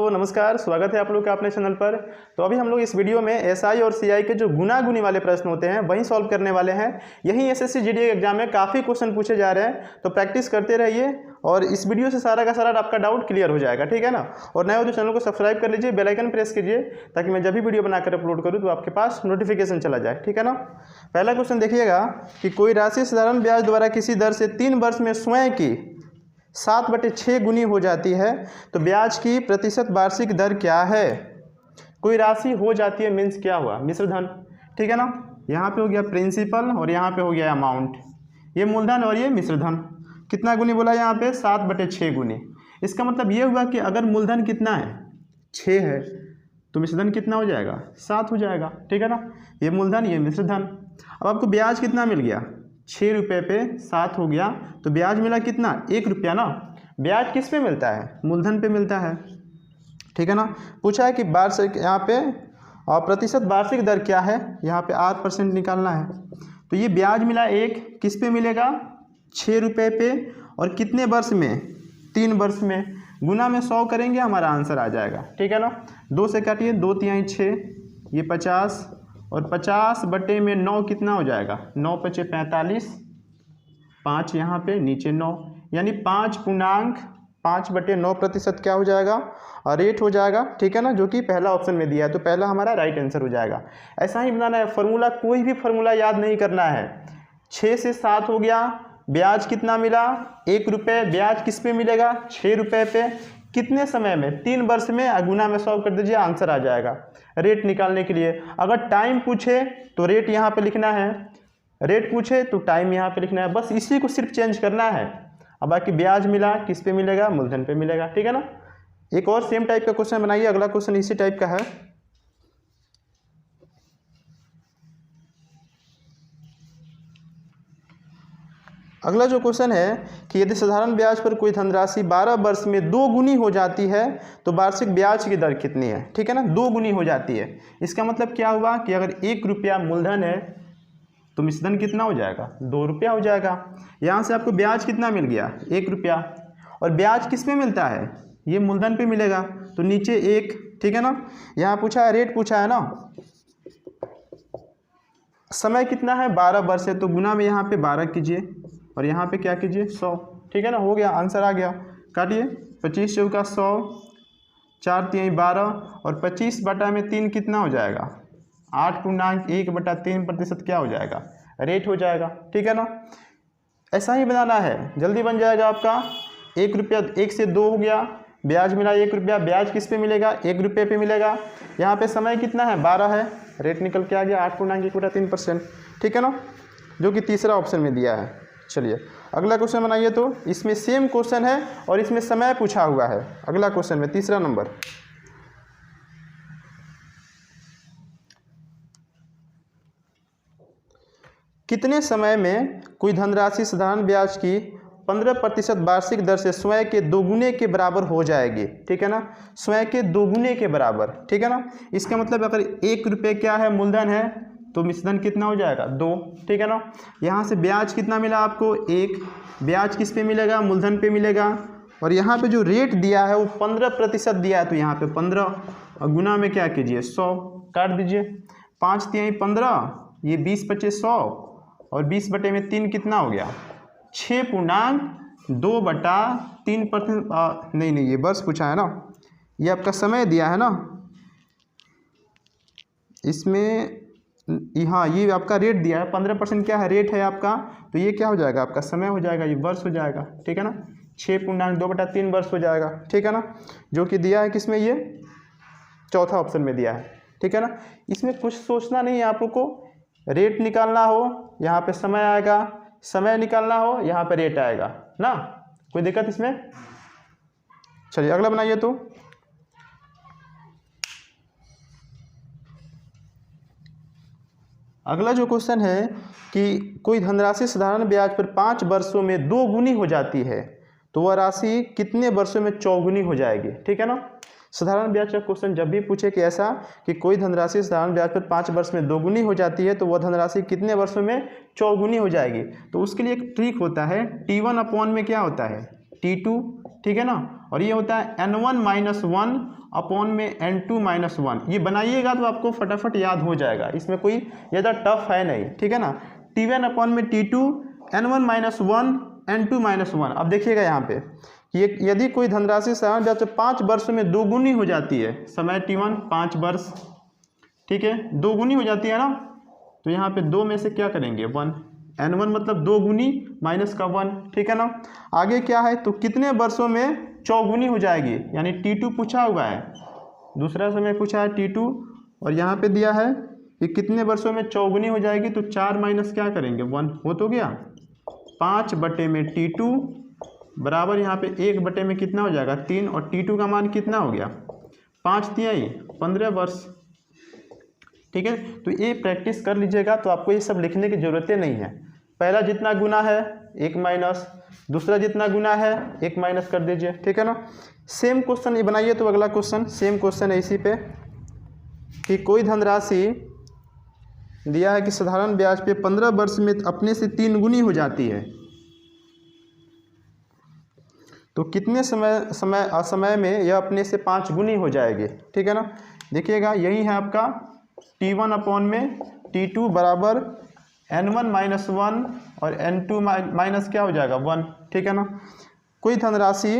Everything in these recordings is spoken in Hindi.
हेलो नमस्कार, स्वागत है आप लोग का अपने चैनल पर। तो अभी हम लोग इस वीडियो में एसआई और सीआई के जो गुना गुनी वाले प्रश्न होते हैं वही सॉल्व करने वाले हैं। यही एसएससी जीडी एग्जाम में काफ़ी क्वेश्चन पूछे जा रहे हैं, तो प्रैक्टिस करते रहिए और इस वीडियो से सारा का सारा आपका डाउट क्लियर हो जाएगा, ठीक है ना। और नए हो तो चैनल को सब्सक्राइब कर लीजिए, बेल आइकन प्रेस कीजिए ताकि मैं जब भी वीडियो बनाकर अपलोड करूँ तो आपके पास नोटिफिकेशन चला जाए, ठीक है ना। पहला क्वेश्चन देखिएगा कि कोई राशि साधारण ब्याज द्वारा किसी दर से 3 वर्ष में स्वयं की 7/6 गुनी हो जाती है तो ब्याज की प्रतिशत वार्षिक दर क्या है। कोई राशि हो जाती है मीन्स क्या हुआ, मिश्र धन, ठीक है ना। यहाँ पे हो गया प्रिंसिपल और यहाँ पे हो गया अमाउंट, ये मूलधन और ये मिश्र धन। कितना गुनी बोला यहाँ पे, 7/6 गुनी। इसका मतलब ये हुआ कि अगर मूलधन कितना है 6 है तो मिश्र धन कितना हो जाएगा, 7 हो जाएगा, ठीक है ना। ये मूलधन ये मिश्र धन। अब आपको ब्याज कितना मिल गया, 6 रुपये पे 7 हो गया तो ब्याज मिला कितना, 1 रुपया ना। ब्याज किस पे मिलता है, मूलधन पे मिलता है, ठीक है ना। पूछा है कि वार्षिक यहाँ पे और प्रतिशत वार्षिक दर क्या है, यहाँ पे 8% निकालना है। तो ये ब्याज मिला 1, किस पे मिलेगा, 6 रुपये पे, और कितने वर्ष में, 3 वर्ष में। गुना में 100 करेंगे हमारा आंसर आ जाएगा, ठीक है ना। 2 से काटिए, 2 तिहाई 6, ये 50, और 50/9 कितना हो जाएगा, 9 × 5 = 45, 5 यहाँ पे नीचे 9, यानी 5.5/9% क्या हो जाएगा, और रेट हो जाएगा, ठीक है ना, जो कि पहला ऑप्शन में दिया है। तो पहला हमारा राइट आंसर हो जाएगा। ऐसा ही बनाना है फॉर्मूला, कोई भी फॉर्मूला याद नहीं करना है। 6 से 7 हो गया, ब्याज कितना मिला, 1 रुपये। ब्याज किस पे मिलेगा, 6 रुपये पे, कितने समय में, 3 वर्ष में। गुना में 100 कर दीजिए, आंसर आ जाएगा। रेट निकालने के लिए अगर टाइम पूछे तो रेट यहाँ पे लिखना है, रेट पूछे तो टाइम यहाँ पे लिखना है, बस इसी को सिर्फ चेंज करना है। अब बाकी ब्याज मिला किस पे मिलेगा, मूलधन पे मिलेगा, ठीक है ना। एक और सेम टाइप का क्वेश्चन बनाइए, अगला क्वेश्चन इसी टाइप का है। अगला जो क्वेश्चन है कि यदि साधारण ब्याज पर कोई धनराशि 12 वर्ष में 2 गुनी हो जाती है तो वार्षिक ब्याज की दर कितनी है, ठीक है ना। 2 गुनी हो जाती है, इसका मतलब क्या हुआ कि अगर 1 रुपया मूलधन है तो मिश्रधन कितना हो जाएगा, 2 रुपया हो जाएगा। यहाँ से आपको ब्याज कितना मिल गया, 1 रुपया, और ब्याज किस पे मिलता है, ये मूलधन पे मिलेगा, तो नीचे 1, ठीक है ना। यहाँ पूछा है, रेट पूछा है ना। समय कितना है, 12 वर्ष है, तो गुना में यहाँ पे 12 कीजिए और यहाँ पे क्या कीजिए, 100, ठीक है ना। हो गया, आंसर आ गया। काटिए, 25 चौका 100, 4 तिहाई 12, और 25/3 कितना हो जाएगा, 8.1/3% क्या हो जाएगा, रेट हो जाएगा, ठीक है ना। ऐसा ही बनाना है, जल्दी बन जाएगा आपका। 1 रुपया, 1 से 2 हो गया, ब्याज मिला 1 रुपया, ब्याज किस पे मिलेगा, 1 रुपये पे मिलेगा। यहाँ पे समय कितना है, 12 है, रेट निकल के आ गया 8.1/3%, ठीक है ना, जो कि तीसरा ऑप्शन में दिया है। चलिए अगला क्वेश्चन बनाइए। तो इसमें सेम क्वेश्चन है और इसमें समय पूछा हुआ है। अगला क्वेश्चन में तीसरा नंबर, कितने समय में कोई धनराशि साधारण ब्याज की 15% वार्षिक दर से स्वयं के 2 गुने के बराबर हो जाएगी, ठीक है ना। स्वयं के 2 गुने के बराबर, ठीक है ना। इसका मतलब अगर 1 रुपये क्या है, मूलधन है, तो मिश्रधन कितना हो जाएगा, 2, ठीक है ना। यहाँ से ब्याज कितना मिला आपको, 1, ब्याज किस पे मिलेगा, मूलधन पे मिलेगा, और यहाँ पे जो रेट दिया है वो 15% दिया है, तो यहाँ पे 15, और गुना में क्या कीजिए, 100, काट दीजिए, 5 तिहाई 15, ये 20 × 25 100, और 20/3 कितना हो गया, 6.2/3%। नहीं ये वर्ष पूछा है ना, ये आपका समय दिया है ना, इसमें हाँ ये आपका रेट दिया है, 15% क्या है, रेट है आपका, तो ये क्या हो जाएगा, आपका समय हो जाएगा, ये वर्ष हो जाएगा, ठीक है ना। 6.2/3 वर्ष हो जाएगा, ठीक है ना, जो कि दिया है किसमें, ये चौथा ऑप्शन में दिया है, ठीक है ना। इसमें कुछ सोचना नहीं है आप लोग को, रेट निकालना हो यहाँ पे समय आएगा, समय निकालना हो यहाँ पे रेट आएगा ना, कोई दिक्कत इसमें। चलिए अगला बनाइए। तो अगला जो क्वेश्चन है कि कोई धनराशि साधारण ब्याज पर 5 वर्षों में 2 गुनी हो जाती है तो वह राशि कितने वर्षों में 4 गुनी हो जाएगी, ठीक है ना। साधारण ब्याज का क्वेश्चन जब भी पूछे कि ऐसा कि कोई धनराशि साधारण ब्याज पर 5 वर्ष में 2 गुनी हो जाती है तो वह धनराशि कितने वर्षों में 4 गुनी हो जाएगी, तो उसके लिए एक ट्रिक होता है, T1 अपॉन में क्या होता है, T2 ठीक है ना, और ये होता है n1 माइनस वन अपॉन में n2 माइनस वन। ये बनाइएगा तो आपको फटाफट याद हो जाएगा, इसमें कोई ज़्यादा टफ है नहीं, ठीक है ना। T1 अपॉन में T2 n1 minus one n2 minus one. अब देखिएगा यहाँ पे ये यदि कोई धनराशि साधारण ब्याज से 5 वर्षों में दोगुनी हो जाती है, समय T1 5 वर्ष, ठीक है, दोगुनी हो जाती है ना, तो यहाँ पे 2 में से क्या करेंगे 1, n1 मतलब 2 गुनी माइनस का 1, ठीक है ना। आगे क्या है तो कितने वर्षों में चौगुनी हो जाएगी, यानी T2 पूछा हुआ है, दूसरा समय पूछा है T2 और यहाँ पे दिया है कि कितने वर्षों में चौगुनी हो जाएगी, तो 4 माइनस क्या करेंगे 1, हो तो गया 5 बटे में T2 बराबर यहाँ पे 1 बटे में कितना हो जाएगा 3, और T2 का मान कितना हो गया 5 तिहाई 15 वर्ष, ठीक है। तो ये प्रैक्टिस कर लीजिएगा, तो आपको ये सब लिखने की ज़रूरत नहीं है। पहला जितना गुना है 1 माइनस, दूसरा जितना गुना है 1 माइनस कर दीजिए, ठीक है ना। सेम क्वेश्चन ये बनाइए, तो अगला क्वेश्चन सेम क्वेश्चन है इसी पे कि कोई धनराशि दिया है कि साधारण ब्याज पे 15 वर्ष में अपने से 3 गुनी हो जाती है, तो कितने समय में यह अपने से 5 गुनी हो जाएगी, ठीक है ना। देखिएगा यही है आपका T1 अपॉन में T2 बराबर n1 माइनस वन और n2 माइनस क्या हो जाएगा 1, ठीक है ना। कोई धनराशि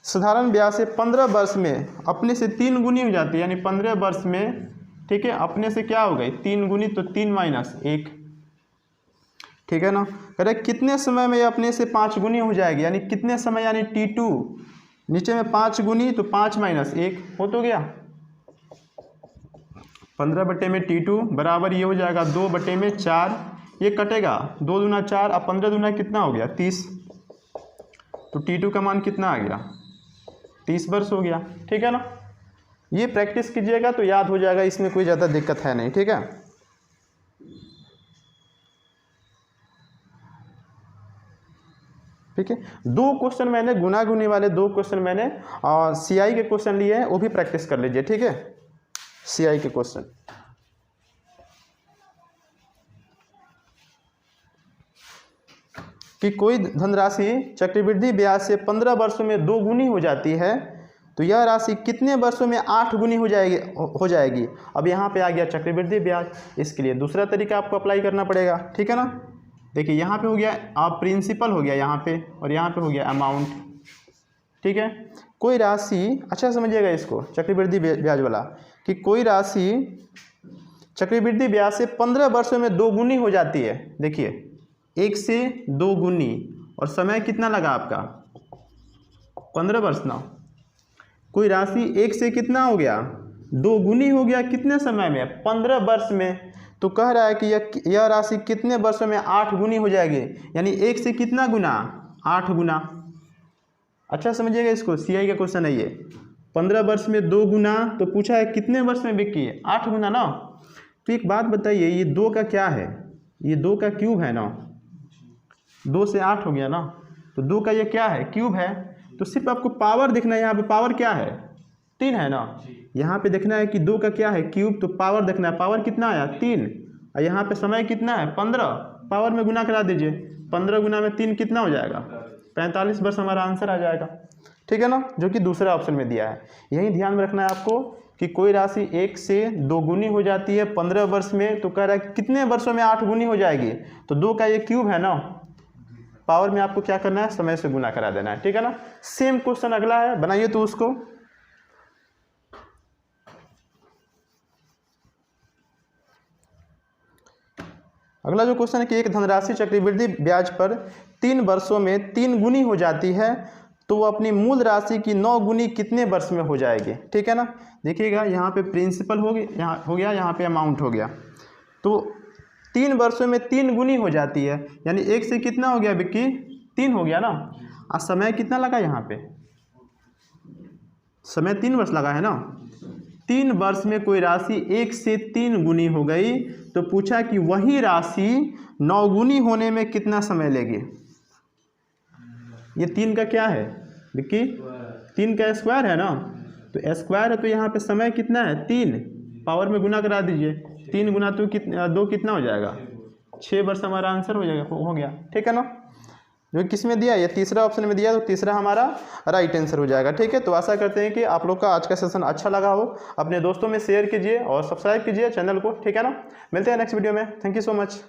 साधारण ब्याज से 15 वर्ष में अपने से 3 गुनी हो जाती है, यानी 15 वर्ष में, ठीक है, अपने से क्या हो गई 3 गुनी, तो 3 माइनस 1, ठीक है ना। कह रहे कितने समय में ये अपने से 5 गुनी हो जाएगी, यानी कितने समय, यानी T2 नीचे में 5 गुनी तो 5 माइनस 1 हो तो गया 15 बटे में T2 बराबर ये हो जाएगा 2 बटे में 4, ये कटेगा 2 दूना 4 और 15 दूना कितना हो गया 30, तो T2 का मान कितना आ गया 30 वर्ष हो गया, ठीक है ना। ये प्रैक्टिस कीजिएगा तो याद हो जाएगा, इसमें कोई ज़्यादा दिक्कत है नहीं, ठीक है। ठीक है, 2 क्वेश्चन मैंने गुना गुनी वाले 2 क्वेश्चन मैंने CI के क्वेश्चन लिए हैं, वो भी प्रैक्टिस कर लीजिए, ठीक है। CI के क्वेश्चन कि कोई धनराशि चक्रवृद्धि ब्याज से 15 वर्षों में 2 गुनी हो जाती है, तो यह राशि कितने वर्षों में 8 गुनी हो जाएगी। अब यहाँ पे आ गया चक्रवृद्धि ब्याज, इसके लिए दूसरा तरीका आपको अप्लाई करना पड़ेगा, ठीक है ना। देखिए यहाँ पे हो गया प्रिंसिपल हो गया यहाँ पे, और यहाँ पे हो गया अमाउंट, ठीक है। कोई राशि, अच्छा समझिएगा इसको, चक्रवृद्धि ब्याज वाला, कि कोई राशि चक्रवृद्धि ब्याज से 15 वर्षों में 2 गुनी हो जाती है। देखिए 1 से 2 गुनी, और समय कितना लगा आपका 15 वर्ष ना। कोई राशि 1 से कितना हो गया 2 गुनी हो गया, कितने समय में 15 वर्ष में, तो कह रहा है कि यह राशि कितने वर्षों में 8 गुनी हो जाएगी, यानी 1 से कितना गुना 8 गुना। अच्छा समझिएगा इसको, CI का क्वेश्चन है ये, 15 वर्ष में 2 गुना, तो पूछा है कितने वर्ष में बिकी है 8 गुना ना। तो एक बात बताइए, ये 2 का क्या है, ये 2 का क्यूब है ना, 2 से 8 हो गया ना, तो 2 का ये क्या है क्यूब है, तो सिर्फ आपको पावर देखना है, यहाँ पे पावर क्या है 3 है ना, यहाँ पे देखना है कि 2 का क्या है क्यूब, तो पावर देखना है, पावर कितना आया 3, और यहाँ पे समय कितना है 15, पावर में गुना करा दीजिए, 15 गुना में 3 कितना हो जाएगा 45 वर्ष हमारा आंसर आ जाएगा, ठीक है ना, जो कि दूसरा ऑप्शन में दिया है। यही ध्यान में रखना है आपको कि कोई राशि 1 से 2 गुनी हो जाती है 15 वर्ष में, तो कह रहा है कितने वर्षों में 8 गुनी हो जाएगी, तो 2 का ये क्यूब है ना, पावर में आपको क्या करना है समय से गुना करा देना है, ठीक है ना। सेम क्वेश्चन अगला है, बनाइए तो उसको। अगला जो क्वेश्चन है कि एक धनराशि चक्रवृद्धि ब्याज पर 3 वर्षों में 3 गुनी हो जाती है, तो वो अपनी मूल राशि की 9 गुनी कितने वर्ष में हो जाएगी, ठीक है ना। देखिएगा यहाँ पे प्रिंसिपल हो गया, यहाँ पे अमाउंट हो गया, तो 3 वर्षों में 3 गुनी हो जाती है, यानी 1 से कितना हो गया विक्की 3 हो गया ना, और समय कितना लगा, यहाँ पे समय 3 वर्ष लगा है ना। 3 वर्ष में कोई राशि 1 से 3 गुनी हो गई, तो पूछा कि वही राशि 9 गुनी होने में कितना समय लेगी। ये 3 का क्या है विक्की, 3 का स्क्वायर है ना, तो स्क्वायर है, तो यहाँ पे समय कितना है 3, पावर में गुना करा दीजिए, 3 गुना 2 कितना हो जाएगा 6 वर्ष हमारा आंसर हो जाएगा, हो गया, ठीक है ना। जो किस में दिया, ये तीसरा ऑप्शन में दिया, तो तीसरा हमारा राइट आंसर हो जाएगा। ठीक है, तो आशा करते हैं कि आप लोग का आज का सेशन अच्छा लगा हो। अपने दोस्तों में शेयर कीजिए और सब्सक्राइब कीजिए चैनल को। ठीक है ना, मिलते हैं नेक्स्ट वीडियो में। Thank you so much.